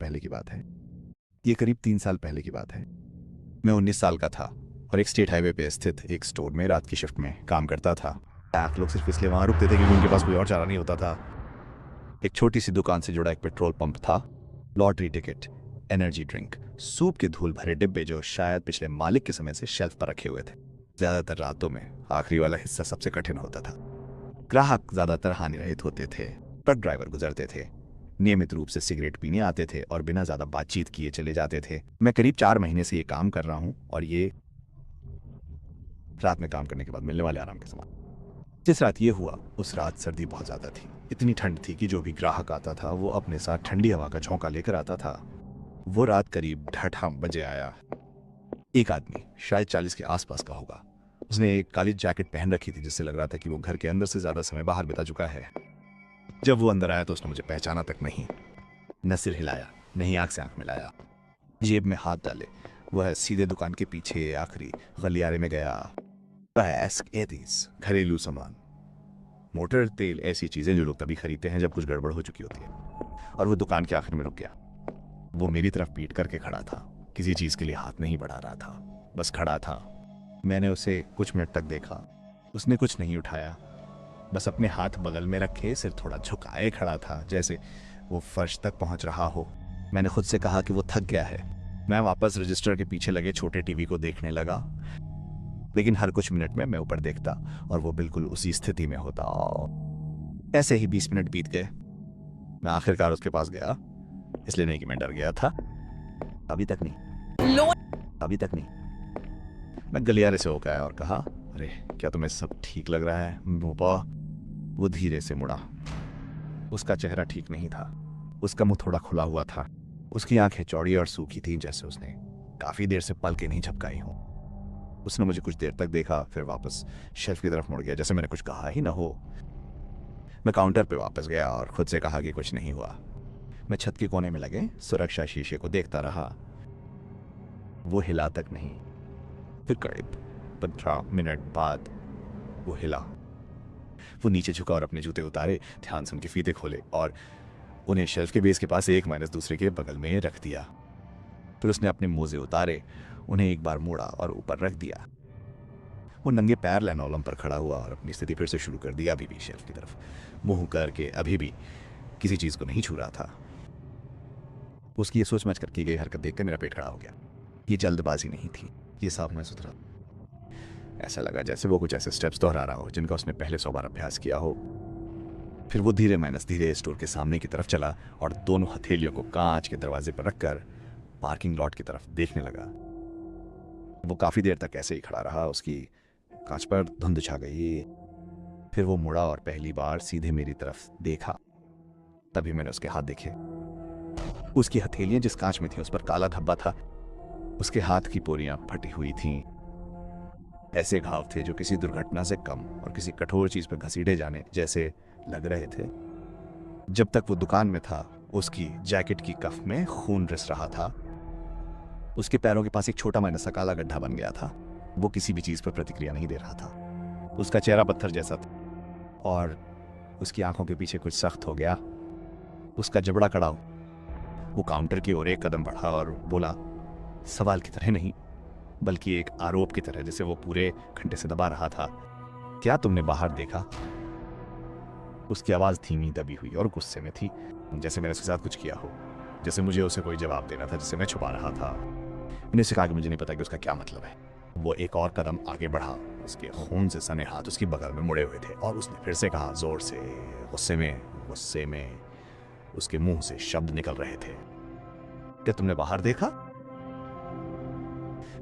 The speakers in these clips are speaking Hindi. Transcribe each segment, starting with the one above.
पहले की बात है। ये करीब 3 साल पहले की बात है। मैं 19 साल का था और एक स्टेट हाईवे पे स्थित एक स्टोर में रात की शिफ्ट में काम करता था। आप लोग सिर्फ इसलिए वहाँ रुकते थे क्योंकि उनके पास कोई और चारा नहीं होता था। एक छोटी सी दुकान से जुड़ा एक पेट्रोल पंप था, lottery ticket, energy drink, soup के धूल भरे डिब्बे जो शायद पिछले मालिक के समय से शेल्फ पर रखे हुए थे। ज्यादातर रातों में आखिरी वाला हिस्सा सबसे कठिन होता था। ग्राहक ज्यादातर हानि रहित होते थे। ट्रक ड्राइवर गुजरते थे, नियमित रूप से सिगरेट पीने आते थे और बिना ज्यादा बातचीत किए चले जाते थे। मैं करीब 4 महीने से ये काम कर रहा हूँ और ये रात में काम करने के बाद मिलने वाले आराम के समान। जिस रात ये हुआ उस रात सर्दी बहुत ज्यादा थी। इतनी ठंड थी कि जो भी ग्राहक आता था वो अपने साथ ठंडी हवा का झोंका लेकर आता था। वो रात करीब 2:30 बजे आया। एक आदमी शायद 40 के आसपास का होगा। उसने एक काली जैकेट पहन रखी थी जिससे लग रहा था कि वो घर के अंदर से ज्यादा समय बाहर बिता चुका है। जब वो अंदर आया तो उसने मुझे पहचाना तक नहीं, न सिर हिलाया, न ही आंख से आंख मिलाया। जेब में हाथ डाले वह सीधे दुकान के पीछे आखिरी गलियारे में गया। घरेलू सामान, मोटर, तेल, ऐसी चीजें जो लोग तभी खरीदते हैं जब कुछ गड़बड़ हो चुकी होती है। और वो दुकान के आखिर में रुक गया। वो मेरी तरफ पीट करके खड़ा था, किसी चीज के लिए हाथ नहीं बढ़ा रहा था, बस खड़ा था। मैंने उसे कुछ मिनट तक देखा। उसने कुछ नहीं उठाया, बस अपने हाथ बगल में रखे सिर थोड़ा झुकाए खड़ा था, जैसे वो फर्श तक पहुंच रहा हो। मैंने खुद से कहा कि वो थक गया है। मैं वापस रजिस्टर के पीछे लगे छोटे टीवी को देखने लगा, लेकिन हर कुछ मिनट में मैं ऊपर देखता और वो बिल्कुल उसी स्थिति में होता। ऐसे ही 20 मिनट बीत गए। मैं आखिरकार उसके पास गया, इसलिए नहीं कि मैं डर गया था, अभी तक नहीं। मैं गलियारे से होकर आया और कहा, अरे क्या तुम्हें सब ठीक लग रहा है बोपा? वो धीरे से मुड़ा। उसका चेहरा ठीक नहीं था। उसका मुंह थोड़ा खुला हुआ था। उसकी आंखें चौड़ी और सूखी थी, जैसे उसने काफी देर से पलकें नहीं झपकाई हों। उसने मुझे कुछ देर तक देखा, फिर वापस शेल्फ की तरफ मुड़ गया, जैसे मैंने कुछ कहा ही ना हो। मैं काउंटर पे वापस गया और खुद से कहा कि कुछ नहीं हुआ। मैं छत के कोने में लगे सुरक्षा शीशे को देखता रहा। वो हिला तक नहीं। फिर करीब 15 मिनट बाद वो हिला। वो नीचे झुका और अपने जूते उतारे, ध्यान से उनके फीते खोले और उन्हें शेल्फ के बेस के पास एक माइनस दूसरे के बगल में रख दिया। फिर उसने अपने मोजे उतारे, उन्हें एक बार मोड़ा और ऊपर रख दिया। वो नंगे पैर लैनोलम पर खड़ा हुआ और अपनी स्थिति फिर से शुरू कर दिया, अभी भी शेल्फ की तरफ मुंह करके, अभी भी किसी चीज को नहीं छू रहा था। उसकी ये सोच समझ कर की गई हरकत देखकर मेरा पेट खड़ा हो गया। ये जल्दबाजी नहीं थी, ये साफ महसूस रहा। ऐसा लगा जैसे वो कुछ ऐसे स्टेप्स दोहरा रहा हो जिनका उसने पहले 100 बार अभ्यास किया हो। फिर वो धीरे स्टोर के सामने की तरफ चला और दोनों हथेलियों को कांच के दरवाजे पर रखकर पार्किंग लॉट की तरफ देखने लगा। वो काफी देर तक ऐसे ही खड़ा रहा। उसकी कांच पर धुंध छा गई। फिर वो मुड़ा और पहली बार सीधे मेरी तरफ देखा। तभी मैंने उसके हाथ देखे। उसकी हथेलियां जिस कांच में थी उस पर काला धब्बा था। उसके हाथ की पोरियां फटी हुई थीं। ऐसे घाव थे जो किसी दुर्घटना से कम और किसी कठोर चीज पर घसीटे जाने जैसे लग रहे थे। जब तक वो दुकान में था उसकी जैकेट की कफ में खून रिस रहा था। उसके पैरों के पास एक छोटा माइनस सा काला गड्ढा बन गया था। वो किसी भी चीज पर प्रतिक्रिया नहीं दे रहा था। उसका चेहरा पत्थर जैसा था और उसकी आंखों के पीछे कुछ सख्त हो गया। उसका जबड़ा कड़ा। वो काउंटर की ओर एक कदम बढ़ा और बोला, सवाल की तरह नहीं बल्कि एक आरोप की तरह, जिसे वो पूरे घंटे से दबा रहा था, क्या तुमने बाहर देखा? उसकी आवाज धीमी, दबी हुई और गुस्से में थी, जैसे मैंने उसके साथ कुछ किया हो, जैसे मुझे उसे कोई जवाब देना था जिसे मैं छुपा रहा था। मैंने उसे कहा कि मुझे नहीं पता कि उसका क्या मतलब है। वो एक और कदम आगे बढ़ा। उसके खून से सने हाथ उसकी बगल में मुड़े हुए थे और उसने फिर से कहा, जोर से, गुस्से में उसके मुंह से शब्द निकल रहे थे, क्या तुमने बाहर देखा?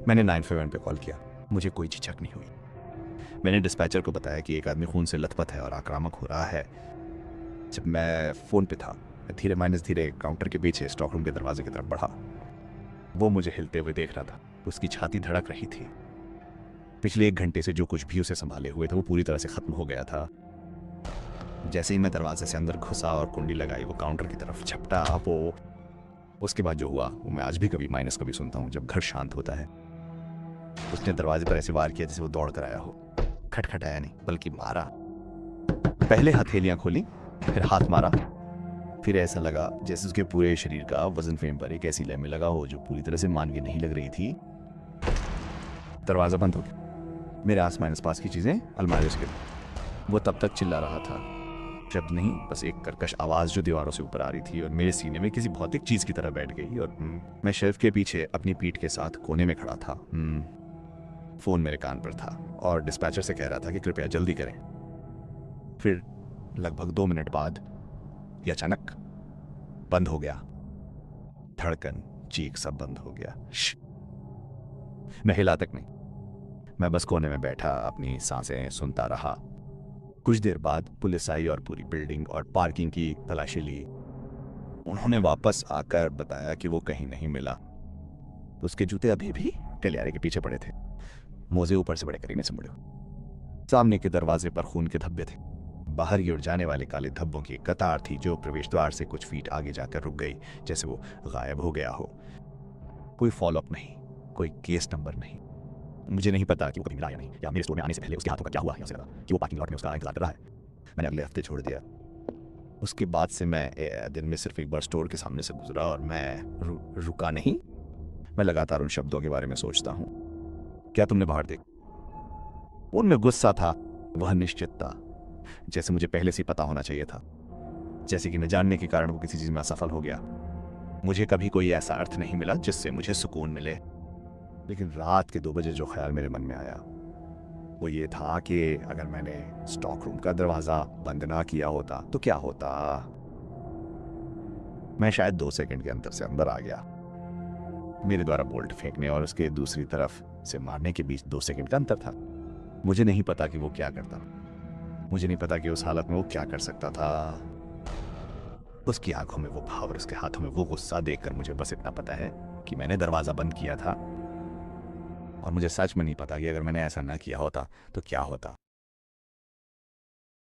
मैंने 951 पे कॉल किया। मुझे कोई झिझक नहीं हुई। मैंने डिस्पैचर को बताया कि एक आदमी खून से लथपथ है और आक्रामक हो रहा है। जब मैं फोन पे था, मैं धीरे काउंटर के पीछे स्टॉक रूम के दरवाजे की तरफ बढ़ा। वो मुझे हिलते हुए देख रहा था। उसकी छाती धड़क रही थी। पिछले 1 घंटे से जो कुछ भी उसे संभाले हुए था वो पूरी तरह से खत्म हो गया था। जैसे ही मैं दरवाजे से अंदर घुसा और कुंडी लगाई, वो काउंटर की तरफ झपटा। वो उसके बाद जो हुआ वो मैं आज भी कभी माइनस कभी सुनता हूँ जब घर शांत होता है। उसने दरवाजे पर ऐसे वार किया जैसे वो दौड़ कर आया हो। खटखटाया नहीं बल्कि मारा। पहले हथेलियां खोली, फिर हाथ मारा फिर ऐसा लगा जैसे उसके पूरे शरीर का वजन फ्रेम पर एक ऐसी लय में लगा हो जो पूरी तरह से मानवीय नहीं लग रही थी। दरवाजा बंद हो गया। मेरे आस पास की चीजें अलमारी से गिरी। वो तब तक चिल्ला रहा था, शब्द नहीं, बस एक कर्कश आवाज जो दीवारों से ऊपर आ रही थी और मेरे सीने में किसी भौतिक चीज की तरह बैठ गई। और मैं शेल्फ के पीछे अपनी पीठ के साथ कोने में खड़ा था। फोन मेरे कान पर था और डिस्पैचर से कह रहा था कि कृपया जल्दी करें। फिर लगभग 2 मिनट बाद ये अचानक बंद हो गया। धड़कन, चीख सब बंद हो गया। मैं हिला तक नहीं। मैं बस कोने में बैठा अपनी सांसें सुनता रहा। कुछ देर बाद पुलिस आई और पूरी बिल्डिंग और पार्किंग की तलाशी ली। उन्होंने वापस आकर बताया कि वो कहीं नहीं मिला। उसके जूते अभी भी गलियारे के पीछे पड़े थे। मोजे ऊपर से बड़े करीने से मुड़े। सामने के दरवाजे पर खून के धब्बे थे। बाहर की ओर जाने वाले काले धब्बों की एक कतार थी जो प्रवेश द्वार से कुछ फीट आगे जाकर रुक गई, जैसे वो गायब हो गया हो। कोई फॉलोअप नहीं, कोई केस नंबर नहीं। मुझे नहीं पता कि वो कभी मिला या नहीं, या मेरे स्टोर में आने से पहले उसके हाथों का क्या हुआ, या उसे लगा कि वो पार्किंग लॉट में उसका इंतजार कर रहा है। मैंने अगले हफ्ते छोड़ दिया। उसके बाद से मैं दिन में सिर्फ एक बार स्टोर के सामने से गुजरा और मैं रुका नहीं। मैं लगातार उन शब्दों के बारे में सोचता हूँ। क्या तुमने बाहर देख? उनमें गुस्सा था, वह निश्चितता, जैसे मुझे पहले से पता होना चाहिए था, जैसे कि न जानने के कारण वो किसी चीज में असफल हो गया। मुझे कभी कोई ऐसा अर्थ नहीं मिला जिससे मुझे सुकून मिले। लेकिन रात के 2 बजे जो ख्याल मेरे मन में आया वो ये था कि अगर मैंने स्टॉक रूम का दरवाजा बंद ना किया होता तो क्या होता। मैं शायद 2 सेकंड के अंतर से अंदर आ गया। मेरे द्वारा बोल्ट फेंकने और उसके दूसरी तरफ से मारने के बीच 2 सेकंड का अंतर था। मुझे नहीं पता कि वो क्या करता। मुझे नहीं पता कि उस हालत में वो क्या कर सकता था। उसकी आंखों में वो भाव और उसके हाथों में वो गुस्सा देखकर मुझे बस इतना पता है कि मैंने दरवाजा बंद किया था। और मुझे सच में नहीं पता कि अगर मैंने ऐसा ना किया होता तो क्या होता।